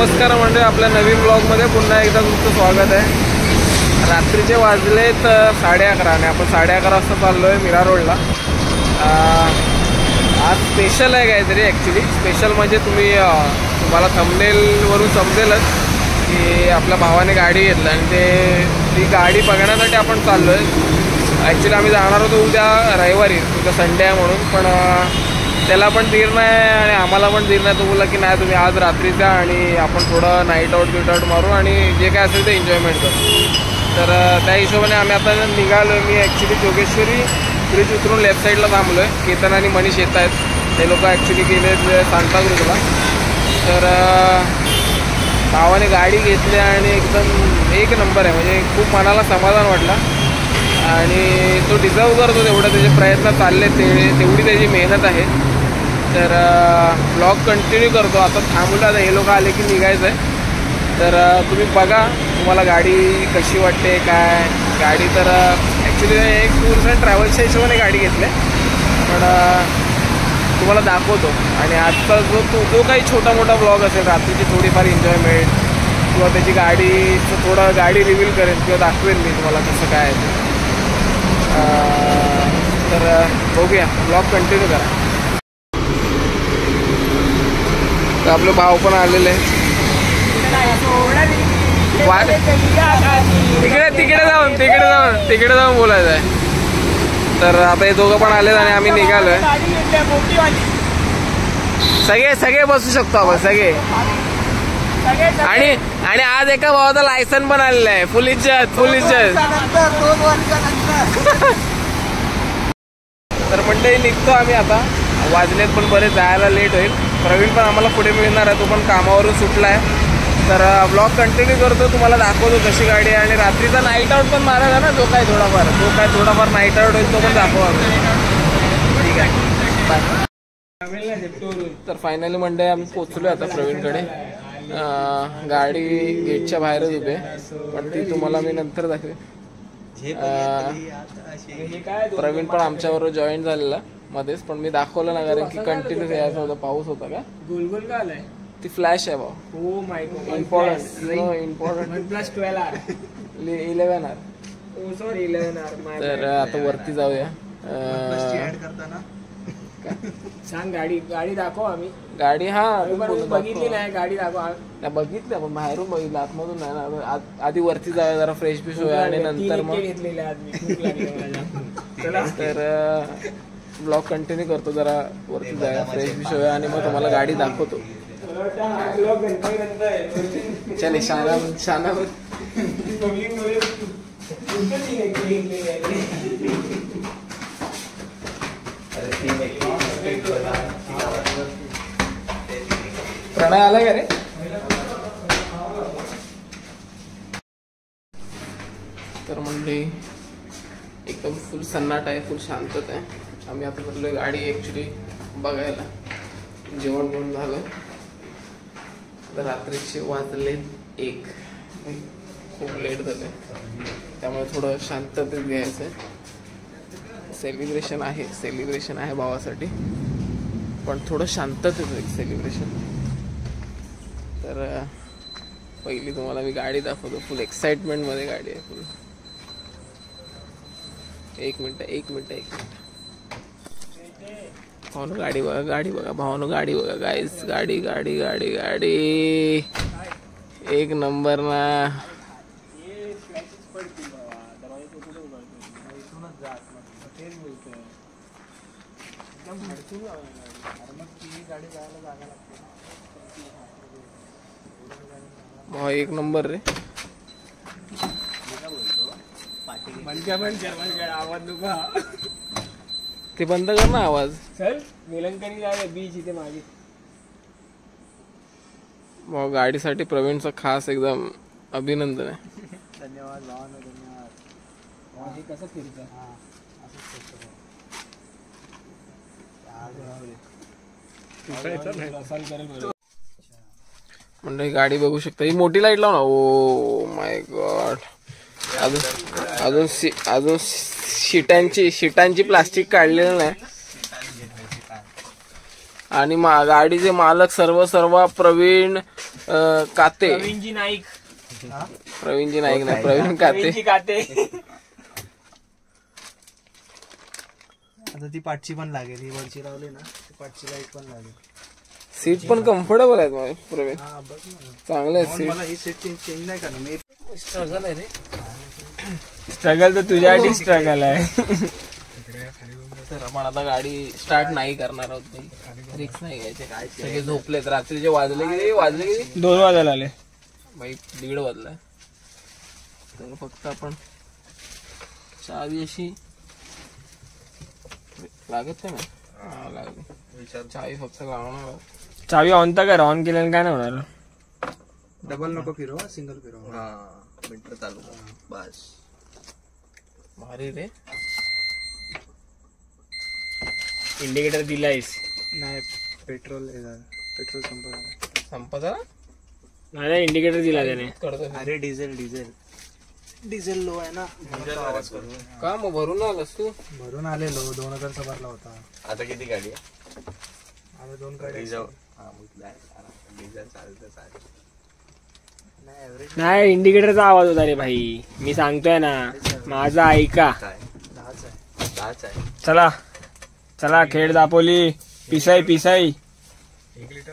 नमस्कार म्हणजे आपल्या नवीन ब्लॉगमध्ये पुन्हा एकदा तुमचं स्वागत आहे। रात्रीचे वाजलेत 11:30 आणि आपण 11:30 वाजता चाललो आहे मीरा रोडला। आज स्पेशल आहे काहीतरी। ॲक्च्युली स्पेशल म्हणजे तुम्हाला थंबनेलवरून समजेलच की आपल्या भावाने गाडी घेतली आणि ती गाडी बघण्यासाठी आपण चाललो आहे। ॲक्च्युली आम्ही जाणार होतो उद्या रविवारी, उद्या संडे आहे म्हणून, पण त्याला पण धीर नाही आणि आम्हाला पण धीर नाही। तो बोलला की नाही तुम्ही आज रात्रीचा आणि आपण थोडं नाईट आउट मारू आणि जे काय असेल ते एन्जॉयमेंट करू। तर त्या हिशोबाने आम्ही आता निघालो। मी ॲक्च्युली जोगेश्वरी ब्रिज उतरून लेफ्ट साईडला थांबलो आहे। केतन आणि मनीष येत आहेत, ते लोक ॲक्च्युली गेले सांताक्रूजला। तर भावाने गाडी घेतली आणि एकदम एक नंबर आहे, म्हणजे खूप मनाला समाधान वाटलं आणि तो डिझर्व करतो तेवढं। त्याचे प्रयत्न चालले तेवढी त्याची मेहनत आहे। तर ब्लॉग कंटिन्यू करतो। आता थांबलो, आता हे लोक आले की निघायचं आहे। तर तुम्ही बघा तुम्हाला गाडी कशी वाटते काय गाडी। तर ॲक्च्युली एक टूर्स अँड ट्रॅव्हल्सच्या हिशोबाने गाडी घेतली आहे, पण तुम्हाला दाखवतो। आणि आजचा जो काही छोटा मोठा ब्लॉग असेल, रात्रीची थोडीफार एन्जॉयमेंट किंवा त्याची गाडीचं थोडं गाडी रिव्हील करेन किंवा दाखवेन मी तुम्हाला कसं काय आहे ते। तर बघूया, ब्लॉग कंटिन्यू करा। तर आपले भाव पण आलेले आहे। तिकडे जाऊन बोलायचं आहे। तर आता हे दोघं पण आलेत आणि आम्ही निघालोय। सगळे बसू शकतो आपण सगळे। आणि आज एका भावाचा लायसन पण आलेलं आहे। फुल इज्जत तर मंडळी निघतो आम्ही आता। वाजलेत पण बरेच, जायला लेट होईल। प्रवीण पण आम्हाला पुढे मिळणार आहे, तो पण कामावरून सुटला आहे। तर ब्लॉग कंटिन्यू करतो, तुम्हाला दाखवतो कशी गाडी आहे। आणि रात्रीचा नाईट आउट पण मारायचा ना, जो काय थोडाफार नाईट आउट होईल तो पण दाखवा। ठीक आहे, बाय। तर फायनली मंडळी आम्ही पोचलो आता प्रवीणकडे। गाडी गेटच्या बाहेरच उभे, पण ती तुम्हाला मी नंतर दाखवेन। प्रवीण पण आमच्याबरोबर जॉईन झालेला मध्येच, पण मी दाखवलं ना कारण की कंटिन्यू यायचं होतं। पाऊस होता का गोल का आलाय? ती फ्लॅश आहे भाऊ। Oh my god, important OnePlus 11R। Oh sorry 11R। तर आता वरती जाऊया। सांग गाडी दाखव। आम्ही गाडी बघितली नाही, गाडी दाखव। बघितली आपण बाहेरून बघितलं, आतमधून नाही ना। आधी वरती जाऊया, जरा फ्रेश बिश होऊया आणि नंतर मग तर ब्लॉग कंटिन्यू करतो। जरा वरती जाऊया, फ्रेश बिश होऊया आणि मग तुम्हाला गाडी दाखवतो। चले शाना प्रणय आलाय का रे? तर म्हणजे एकदम फुल सन्नाट आहे, फुल शांतता आहे। आम्ही आता बसलोय गाडी ॲक्च्युली बघायला। जेवण बनवून झालं, आता रात्रीचे वाजले 1, खूप लेट झालं, त्यामुळे थोडं शांततेत घ्यायचं आहे। सेलिब्रेशन आहे भावासाठी, पण थोडं शांततेत सेलिब्रेशन। तर पहिली तुम्हाला मी गाडी दाखवतो। फुल एक्साइटमेंटमध्ये गाडी आहे, फुल। एक मिनिट भावनो गाडी बघा भावनो गाडी बघा गाईस। गाडी एक नंबर ना। भाऊ एक नंबर रे। आवाज नुका, ते बंद कर ना आवाज। चल निलंकनी जाऊया, बीच इथे मागे। भाऊ गाडीसाठी प्रवीणचं खास एकदम अभिनंदन आहे। धन्यवाद भावानो, धन्यवाद। कसं फिरतं म्हणजे गाडी बघू शकता। ही मोठी लाईट लाव ना। ओ माय गॉड, अजून शीटांची प्लास्टिक काढलेलं नाही। आणि गाडीचे मालक सर्व प्रवीण काते. प्रवीणजी नाईक. प्रवीणजी नाईक नाही, प्रवीण काते. प्रवीणजी काते. आता ती पाठची पण लागेल, ही वरची लावली ना ती पाठची लाईट पण लागेल. सीट पण कम्फर्टेबल आहेत माझे प्रवीण, हा बघ ना. चांगले आहेत सीट. मला ही सीट चेंज नाही करणार मी. स्ट्रगल आहे रे. स्ट्रगल तर तुझ्यासाठी स्ट्रगल आहे. तर आपण आता गाडी स्टार्ट नाही करणार आहोत, रिक्स नाही घ्यायचे. काय सगळे झोपलेत, रात्रीचे वाजले किती 2 वाजायला आले बाई, 1:30 वाजलाय. तर फक्त आपण चावी अशी लागत नाही ना, लागली चावी फक्त लावणार आहोत. चावी ऑन तर कर, ऑन केल्याने काय नाही होणार. डबल नको फिरवा, सिंगल फिरवा. मीटर चालू बस. भारी रे. इंडिकेटर दिलायस? नाही, पेट्रोल संपत आला नाही, इंडिकेटर दिला त्याने. करतो अरे डिझेल लो आहे ना, आवाज करतो. का मग भरून आलास तू? भरून आलेलो 2000चा भरला होता. आता किती गाडी आहे? आता 2 गाड्या. डिझेल चालतं. नाही ऍव्हरेज नाही, इंडिकेटरचा आवाज होता रे भाई, मी सांगतोय ना, माझा ऐका. काय 10च आहे. 10 आहे. चला चला, खेड दापोली, पिसाई. 1 लिटर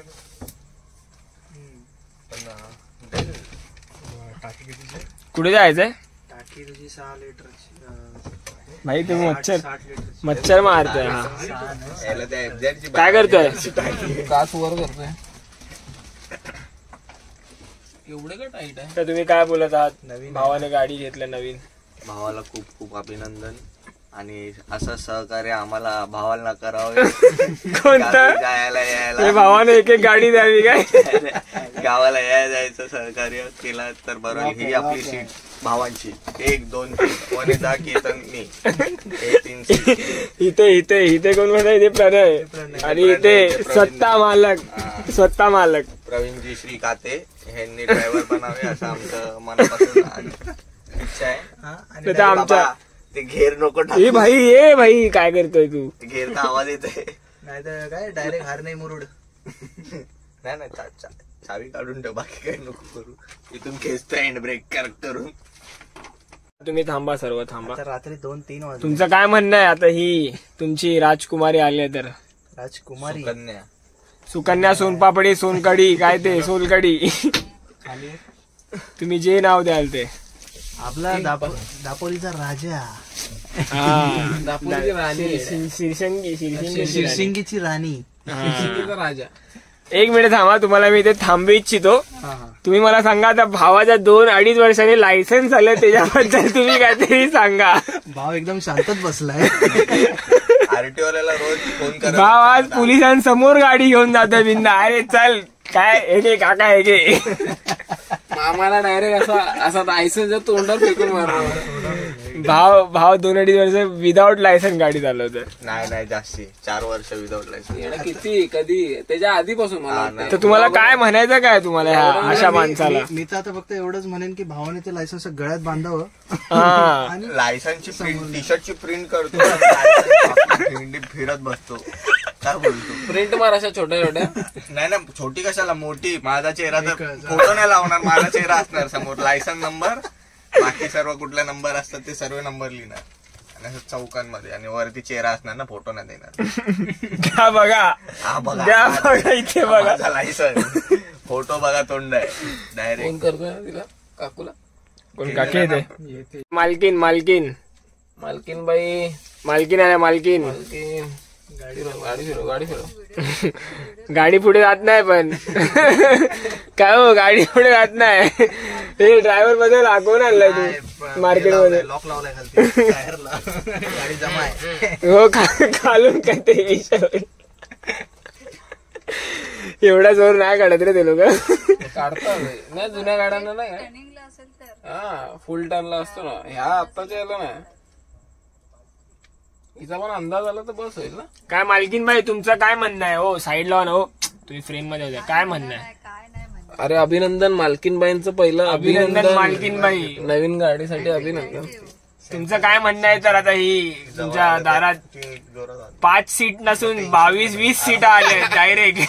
टाकी किती? कुठे जायचंय टाकी तुझी 6 लिटरची भाई? तुम्ही मच्छर 60 लिटरची. मच्छर मारतोय. हा, याला त्या FZ ची काय करतोय? काच वर करतोय. एवढे का टाईट आहे? तर तुम्ही काय बोलत आहात? नवीन भावाने गाडी घेतलं नवीन. भावाला खूप खूप अभिनंदन, आणि असं सहकार्य आम्हाला भावाला करावं. कोणतं? जायला हे यायला, भावाने एक गाडी द्यावी काय? गावाला यायला जायचं सहकार्य केलं तर बरोबर. ही आपली सीट भावांची, 1 2 3 कोणी जा कीर्तन मी, हे 3 सीट. इथे कोण म्हणा? इथे प्रणय. आणि इथे स्वतः मालक प्रवीणजी श्री काते यांनी ड्रायव्हर बनावे असं आमचं मनापासून इच्छा आहे. हा, आणि तर आमच्या बाबा, ते घेर नको हे भाई, ये भाई, काय करतोय तू? घेरचा आवाज येतोय. नाही तर काय डायरेक्ट हार नाही मुरुड. नाही चावी काढून ठेव, बाकी काही नको करू. इथून खेचतोय हँड ब्रेक करेक्ट करून. तुम्ही थांबा, सर्व थांबा. आता रात्री 2-3 वाजले. तुमचं काय म्हणणं आहे? आता ही तुमची राजकुमारी आली आहे तर, राजकुमारी कन्या सुकन्या, सोनपापडी, सोनकडी, काय ते सोलकडी, खाली तुम्ही जे नाव द्याल ते. आपला दापोलीचा राजा, दापोलीची राणी आहे. शिरशिंगी शिरसिंगीची राणी. शिर्षीचा राजा. 1 मिनिट थांबा, तुम्हाला मी इथे थांबू इच्छितो. हा. तुम्ही मला सांगा, आता भावाच्या 2-2.5 वर्षांनी लायसन्स आलं, त्याच्याबद्दल तुम्ही काहीतरी सांगा. भाव एकदम शांतच बसलाय. आरटीओ वाल्याला रोज फोन करा. भाव आज पोलिसांसमोर गाडी घेऊन जातोय बिंदा. अरे चल, काय हे काका हे आम्हाला डायरेक्ट असा लायसन्स तोंडावर फेकून मारला. भाव 2-2.5 वर्ष विदाऊट लायसन्स गाडी चालवतोय. नाही जास्ती 4 वर्ष विदाउट लायसन्स. किती कधी त्याच्या आधीपासून मला वाटतं. तर तुम्हाला काय म्हणायचं काय तुम्हाला ह्या अशा माणसाला? मी तर आता फक्त एवढंच म्हणेन की भावाने ते लायसन्स गळ्यात बांधावं. हा, आणि लायसन्सची प्रिंट, टी शर्टची प्रिंट करतो, फिरत बसतो. काय बोलतो? प्रिंट मार अशा छोट्या नाही ना, छोटी कशाला, मोठी. माझा चेहरा तर फोटो नाही लावणार, माझा चेहरा असणार समोर, लायसन्स नंबर, बाकी सर्व कुठले नंबर असतात ते सर्व नंबर लिहिणार, आणि असं चौकांमध्ये, आणि वरती चेहरा असणार ना, फोटो नाही देणार. घ्या बघा, हा बघा, घ्या बघा, इथे बघा. माझा लायसन्स, फोटो बघा, तोंड आहे डायरेक्ट. फोन करतोय ना तिला, काकूला. कोण काकी येते? मालकीन मालकीन बाई, मालकीन आहे, मालकीन. गाडी फिरव. गाडी पुढे जात नाही पण. काय हो, गाडी पुढे जात नाही. हे ड्रायव्हर मध्ये लागून आणलाय तू मार्केट मध्ये. लॉक लावलाय खालती टायरला. गाडी जमा आहे. हो, खालून काय ते विषय. एवढा जोर नाही काढत रे ते लोक. काढतात नाही, जुन्या गाड्यांना नाही. हा, फुल टर्नला असतो ना, ह्या आत्ताच्या याला नाही. हिचा पण अंदाज आला तर बस होईल ना. काय मालकीन बाई, तुमचं काय म्हणणं आहे? हो, साईड लावा ना. हो, तुम्ही फ्रेम मध्ये होत्या, काय म्हणणं आहे? अरे अभिनंदन मालकीनबाईंचं पहिलं अभिनंदन मालकीनबाई. नवीन गाडीसाठी अभिनंदन. तुमचं काय म्हणणं आहे तर आता ही तुमच्या दारात 5 सीट नसून 22-20 सीट आले डायरेक्ट.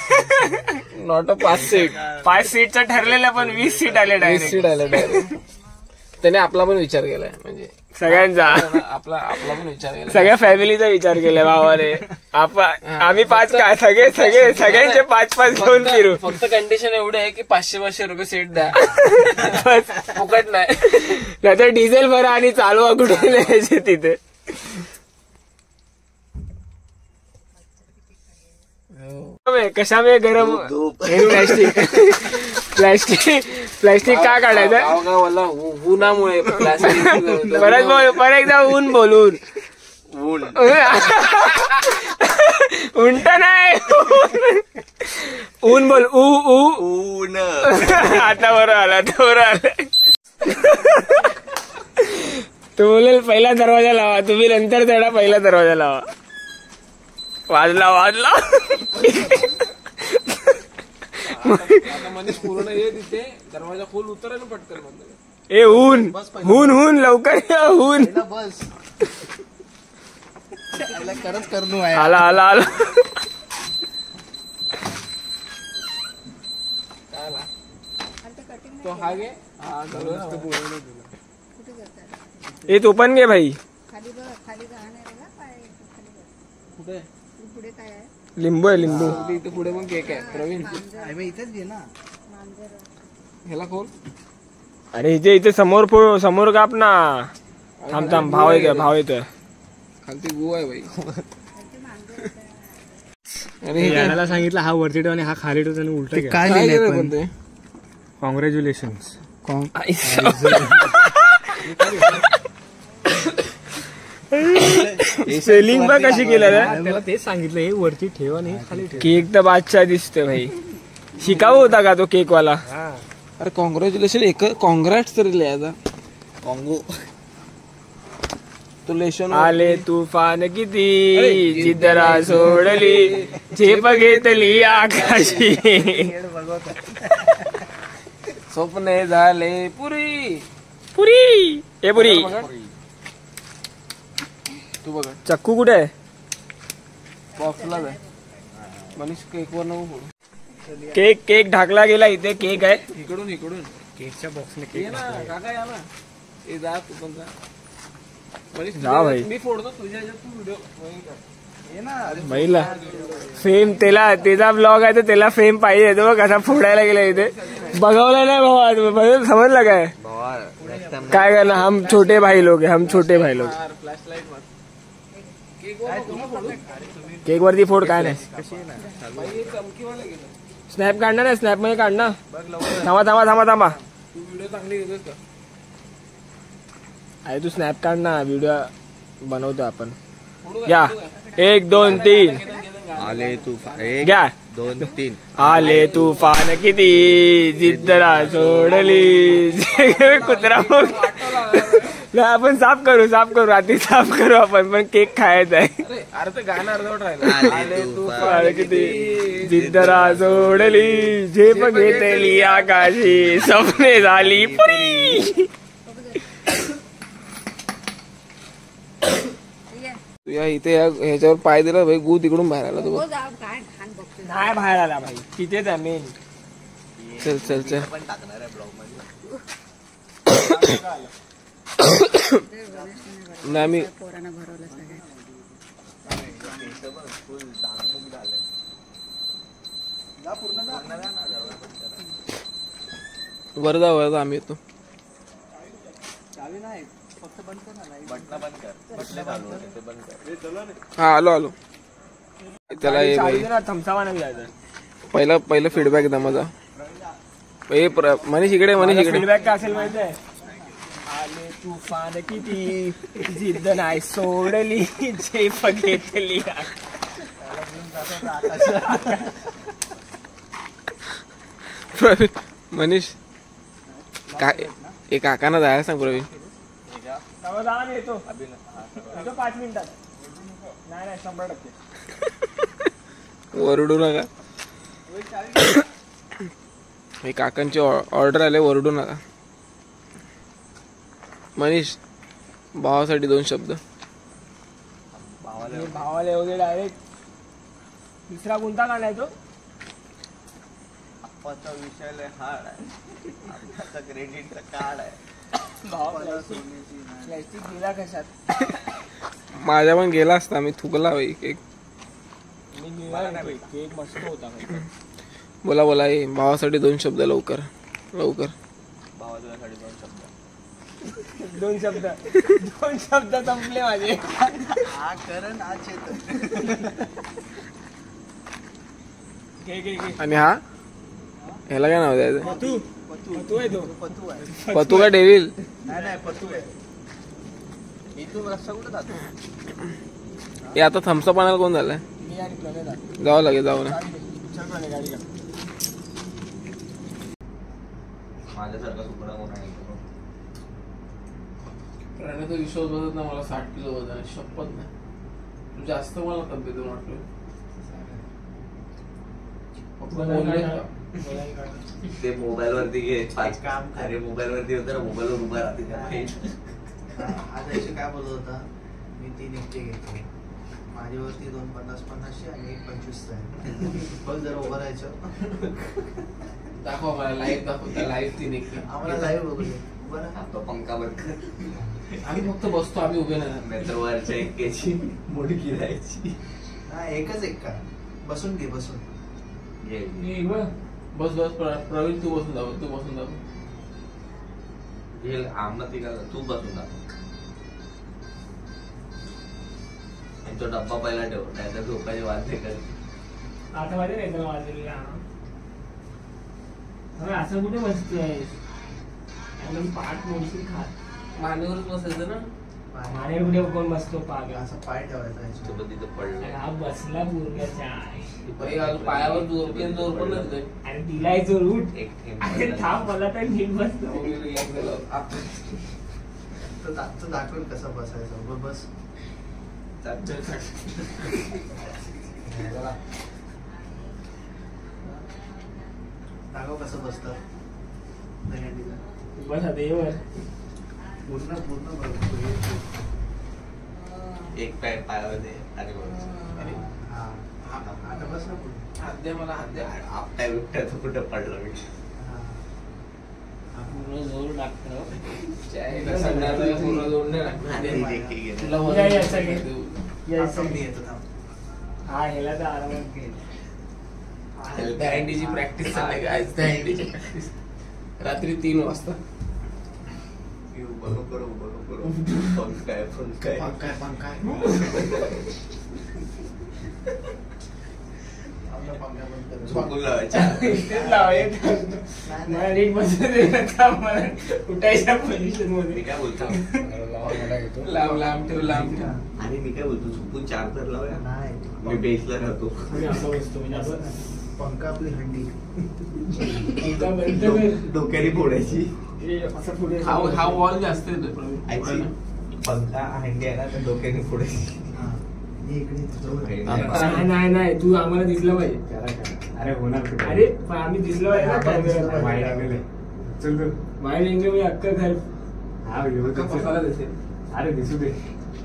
नॉट अ 5 सीट 5 सीटचं ठरलेलं पण 20 सीट आले 20 डायरेक्ट सीट आले डायरेक्ट. त्याने आपला पण विचार केलाय म्हणजे सगळ्यांचा. आपला पण विचार केला. सगळ्या फॅमिलीचा विचार केलाय भावाने. आम्ही 5 काय सगळ्यांचे 5-5 घेऊन फिरू. फक्त कंडिशन एवढी आहे की 500-500 रुपये सीट द्या. बस. फुकट नाही. नाहीतर डिझेल भरा आणि चालवा कुठे न्यायचे तिथे. कशा में गरम प्लॅस्टिक का काढायचं. गावगावाला उन्हामुळे प्लास्टिक परत एकदा ऊन बोलून उंट नाही ऊन बोल ऊन. आता बरं आला तो बोलेल पहिला दरवाजा लावा, तुम्ही नंतर तेवढा पहिला दरवाजा लावा. वाजला मनीष पूर्ण ये तिथे दरवाजा खोल उतर आणि पटकन बंद. ए ऊन लवकर ऊन. बस करत करणू आहे. आला तो हा घे. ए तो पण घे भाई. कुठे लिंबू आहे लिंबू. इथे पुढे पण केक आहे प्रवीण. इथेच घे ना. ह्याला खोल. अरे इथे समोर काप ना. थांब भाव येतोय. खालती गो आहे बाई. याला सांगितलं हा वरती ठेव आणि हा खाली ठेव आणि उलट काय काय लिहिलंय केलं पण? पण ते? कॉंग्रॅच्युलेशन. सेलिंग बघ कशी केलं त्याला तेच सांगितलं हे वरती ठेव आणि खाली ठेव. केक तर बादशाह दिसतोय भाई. शिकाऊ होता का तो केक वाला. अरे कॉंग्रॅच्युलेशन कॉंग्रॅट्स तरी लिहायचा. कॉंगो. तो लेशन आले तुफान किती जिद्दरा सोडली झेप घेतली आकाशी. स्वप्ने झाले पुरी. ए पुरी तू बघ चक्कू कुठे आहे. बॉक्सलाच आहे. मनीष केक वर नको फोडू. केक ढाकला गेला. इथे केक आहे. इकडून केकच्या बॉक्सने ये ना काका या ना. ए जा तू पण जा. मनीष जा भाई. मी फोडतो तुझ्या ह्याच्यात तू व्हिडिओ ये ना. महिला फेम त्याचा ब्लॉग आहे तर त्याला फेम पाहिजे. तो कसा फोडायला गेला इथे. बघवलं नाही भावा. समजलं काय करणार. हम छोटे भाई लोग फ्लॅश लाईट मार. केक वर नको फोडू. केक वरती फोड काय नाही. बाई हे चमकीवाला गेलं. स्नॅप काढणार आहे. स्नॅप मध्ये काढणार. थांबा तू व्हिडिओ चांगली घेतोस का. अरे तू स्नॅप काढ ना. व्हिडिओ बनवतो आपण. या 1 2 3 आले तू. 1 2 3 आले तुफान किती जिद्दरा सोडली. कुत्रा नाही आपण साफ करू रात्री साफ करू आपण. पण केक खायचा आहे. अरे ते गाणं अर्धवट राहिलं. आले तू. किती जिद्दरा सोडली झेप घेतली आकाशी स्वप्ने झाली पुरी. तू या इथे ह्याच्यावर पाय दिला भाई गू तिकडून बाहेर आला तू. नाही बाहेर आला भाई. तिथेच आहे मेन. चल पण टाकणार आहे ब्लॉग मध्ये. नाही मी वरदा आम्ही येतो. हा आलो. त्याला ये भाई. पहिला फीडबॅक द्या माझा. मनीष इकडे फीडबॅक काय असेल माहिती आहे. आले तुफान किती जिद्द नाही सोडली झेप घेतली. मनीष काय एक काकांना जायला सांग प्रवीण. येतो 5 मिनिटात. नाही 100%. ओरडू नका. हे काकांची ऑर्डर आले. ओरडू नका. मनीष भावासाठी 2 शब्द. भावाला एवढे डायरेक्ट. दुसरा कोणता गाणं आहे तो? आप्पाचा विषय लय हार्ड आहे, आप्पाचा क्रेडिटचा कार्ड आहे. भाव प्लॅस्टिक गेला कशात? माझ्या पण गेला असता, मी थुकला बाई केक. मी निघाला नाही, केक मस्त होता. बोला बोला ये भावासाठी 2 शब्द लवकर लवकर. भावासाठी 2 शब्द. 2 शब्द 2 शब्द संपले माझे. हा करण हा चेतन. घे. आणि हा ह्याला काय नाव द्यायचं? पतू आहे तो. पतू आहे. पतू का डेव्हिल? नाही पतू आहे. इथून रस्ता कुठं जातो? हे आता थम्सअप आणायला कोण झालाय? मी आणि प्रणय जावं लागेल जाऊ ना. गाडी का? माझ्यासारखा सुपडा कोण आहे? प्रणय विश्वास बसत ना मला 60 किलो वजन शपथ नाही. तू जास्त मला तब्येतून वाटतोय. ते मोबाईल वरती घे काम कर. अरे मोबाईल वरती होतं ना, मोबाईल वर उभा राहते. आज दिवशी काय बोलत होता, मी 3 एकटे घेतो. माझ्यावरती 2 50-50 आणि 1 25 आहे. बघ जरा उभं राहायचं. दाखवा मला लाईव्ह दाखव. त्या लाईव्ह 3 एक आम्हाला लाईव्ह बघू दे. बरं तो पंखा बंद कर. आम्ही फक्त बसतो, आम्ही उभे नाही. नाहीतर वरच्या एक्केची मुडकी राहायची. हा एकच एक का बसून घे बसून. घे. बस प्रवीण तू बसून जाऊ. घे आम्हाला तिघाला तू बसून दाखव. तो डब्बा पहिला ठेव, नाहीतर झोपायची वाजते कर. आता माझे नाही तर वाजलेला. असं कुठे बसतोय? पाठ मोडशील खात. मानेवरच बसायचं ना. माने कुठे कोण बसतो? पाग असं पाय ठेवायचा याच्यावर. सोबत तिथं पडलं. हा बसला मुर्गाच्या. पायावर जोर पण नसतोय. अरे दिलाय जोर उठ. एक थेंब अरे पडला. थांब मला तर नीट बसतो. तर दाखवेल कसं बसायचं. बस दाखव कसं बसतं. बस आता ये वर. पूर्ण एक पाय पायावर दे आणि वर. अरे हा आता बस ना पुढे. हात द्या मला, हात द्या. आपट्या बिपट्याचं कुठं पडलं मी. पूर्ण जोर टाकतो. पूर्ण जोर नाही लागणार. आणि जे काही गेलं. तुला या, या, सगळे. मी येतो थांब. हा ह्याला तर आरामात घेईल. दहीहंडीची प्रॅक्टिस चालली गाइस. दहीहंडीची प्रॅक्टिस रात्री 3 वाजता. उभं करू पंखाय आपला पंखा बंद कर. झोपून लावायच्या. इथेच लावायचं. मला नीट बसू दे ना. थांब, मला उठायच्या पोझिशन मी मध्ये. काय बोलतो लांब ठेव. आणि मी काय बोलतो झोपून 4 तर लावूया. नाही मी बेसला राहतो. मी असं बसतो म्हणजे असं. पंखा आपली हंडी. एकदा बंद कर. डोक्याने फोडायची. हे असं पुढे हा वॉल जास्त येतो प्रवीण. आयची पंखा हंडी आहे ना, तर डोक्याने फोडायची. हा हे इकडे जवळ आहे. नाही तू आम्हाला दिसलं पाहिजे. अरे होणार कुठे? अरे पण आम्ही दिसलं पाहिजे ना. वाईट आलेलं आहे. चल चल. बाहेर एंजॉय म्हणजे अक्का घर. हा एवढं का बसायला दिसेल. अरे दिसू दे.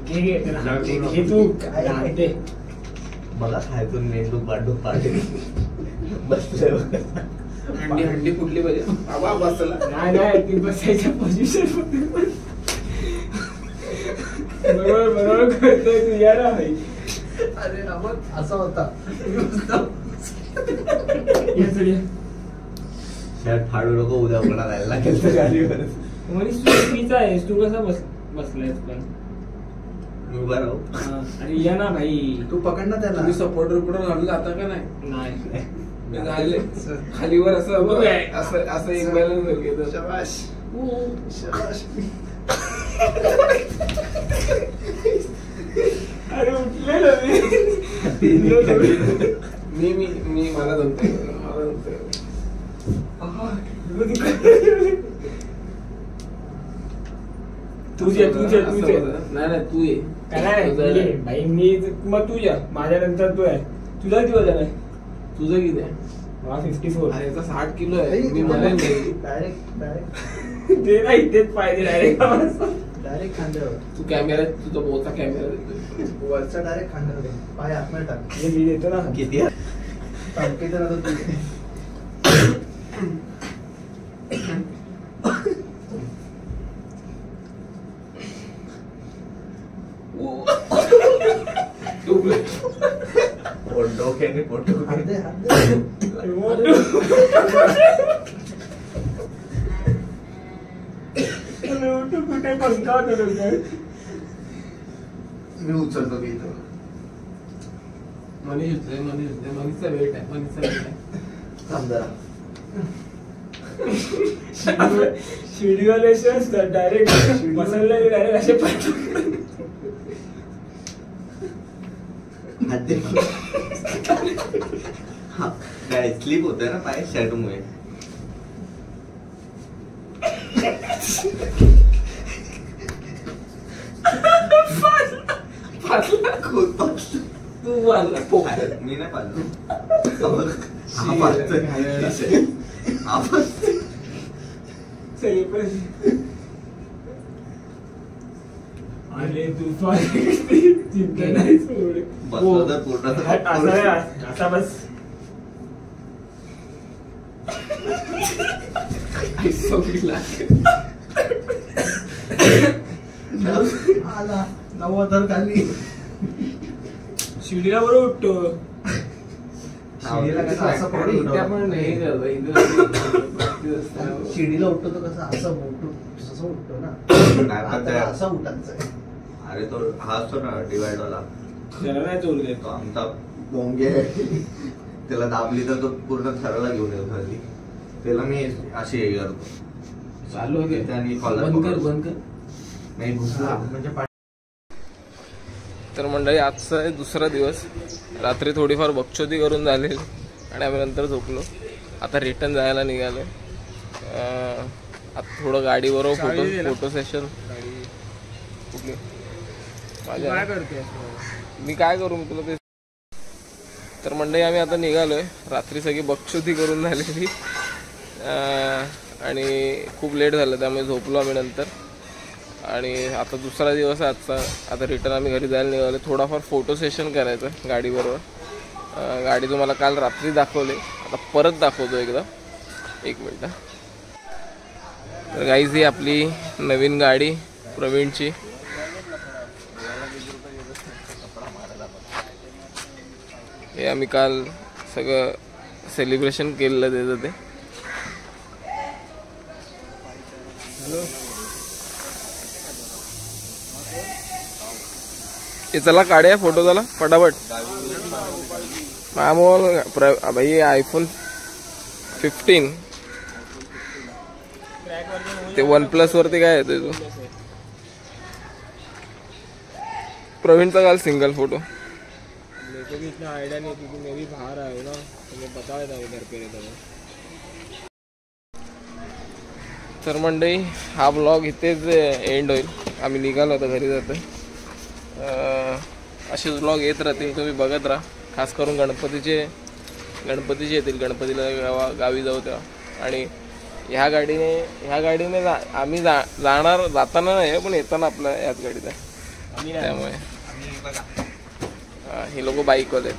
घे तू राहते. बघा खायतून मेंदू पाडू पाडे बसले. हंडी फुटली पाहिजे. बाबा बसला. नाही ती बसायच्या पोझिशन बरोबर करतोय तू. या ना भाई. अरे अमर असा होता. शर्ट फाडू नको, उद्या कोणा जायला लागेल तर गाडीवर. मनीष तू चुकीचा आहेस. तू कसा बसलायस पण. मी उभा राहू. अरे या ना भाई. तू पकड ना त्याला. तुम्ही सपोर्टर घालून जाता का नाही? नाही मी झाले खालीवर असं बघ आहे. असं एक बॅलन्स घेतो. शाबाश शाबाश. अरे उठलेलो मी मला जमतंय. तुझे नाही तू ये. काय भाई. मी मग तुझ्या माझ्या तू आहे. तुझा किती वजन आहे? तुझं किती आहे? मला 54. अरे याचा 60 किलो आहे. मी म्हणेन नाही. डायरेक्ट ते नाही तेच पाहिजे डायरेक्ट. डायरेक्ट खांद्यावर. तू कॅमेरा तुझा मोठा कॅमेरा देतोय. वरचा डायरेक्ट खांद्यावर आहे. पाय आतमध्ये टाक. हे मी देतो ना. किती टाके तर आता तू. डोक्याने फोटो हात दे, हात दे. कुठे पंखा होता डोक्यात. मी उचलतो की इथं. मनीषचा वेट आहे. मनीषचा वेट आहे. थांब जरा. शिडीवाले असे असतात डायरेक्ट मसाला डायरेक्ट असे पाठवतात. हात दे. काय स्लिप होते ना पाय शर्टमुळे. तू वाजला मी नाही पाहिलं. अरे तुफान चिंता नाही सोड. बसला तर पूर्ण असा बस. आला 90,000 खाली. शिडीला बरोबर उठतो. शिडीला कसं असं पकडून शिडीला उठतो तो कसं असं उठतो. तसं उठतो ना. आता असा उठायचा आहे. अरे तो हा असतो ना डिवाइड वाला. त्याला नाही चोरू देत. तो आमचा बोंगे त्याला दाबली तर तो पूर्ण थराला घेऊन येतो खाली. त्याला मी अशी हे करतो. चालू आहे त्याने बंद कर. नाही घुसला म्हणजे तर मंडळी आजचा आहे दुसरा दिवस. रात्री थोडीफार बकचोदी करून झालेली आणि आम्ही नंतर झोपलो. आता रिटर्न जायला निघालो. आता थोडं गाडीबरोबर फोटो सेशन. कुठली माझ्या काय करते मी काय करू मी तुला ते. तर मंडळी आम्ही आता निघालोय. रात्री सगळी बकचोदी करून झालेली आणि खूप लेट झालं त्यामुळे झोपलो आम्ही नंतर. आणि आता दुसरा दिवस आहे आजचा. आता रिटर्न आम्ही घरी जायला निघालो. थोडाफार फोटो सेशन करायचं गाडीबरोबर. गाडी तुम्हाला काल रात्री दाखवली. आता परत दाखवतो एकदा. एक मिनटं. तर गाईज ही आपली नवीन गाडी प्रवीणची. हे आम्ही काल सगळं सेलिब्रेशन केलेलं त्याचं ते. चला काढूया फोटो. झाला फटाफट. भाई आयफोन 15 ते OnePlus वरती काय येतोय तो. प्रवीणचा काल सिंगल फोटो. मेरे को इतना आइडिया नहीं क्योंकि मैं भी बाहर आया हूँ ना. तो मैं बता देता हूँ घर पे रहता हूँ. तर मंडळी हा ब्लॉग इथेच एंड होईल. आम्ही निघालो आता घरी जातोय. असेच ब्लॉग येत राहतील. तुम्ही बघत राहा. खास करून गणपतीचे येतील. गणपतीला गावी जाऊ तेव्हा. आणि ह्या गाडीने आम्ही जाणार जाताना नाही पण येताना आपल्या याच गाडीत आहे. त्यामुळे हे लोक बाईकवाले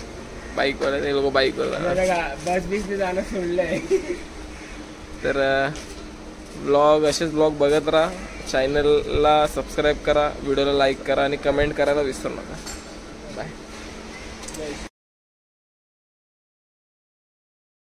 हे लोक बाईकवाले. बस बीस ते जाणं सोडलंय. तर ब्लॉग असेच ब्लॉग बघत राहा. चॅनलला सबस्क्राईब करा. व्हिडिओला लाईक करा आणि कमेंट करायला विसरू नका. बाय.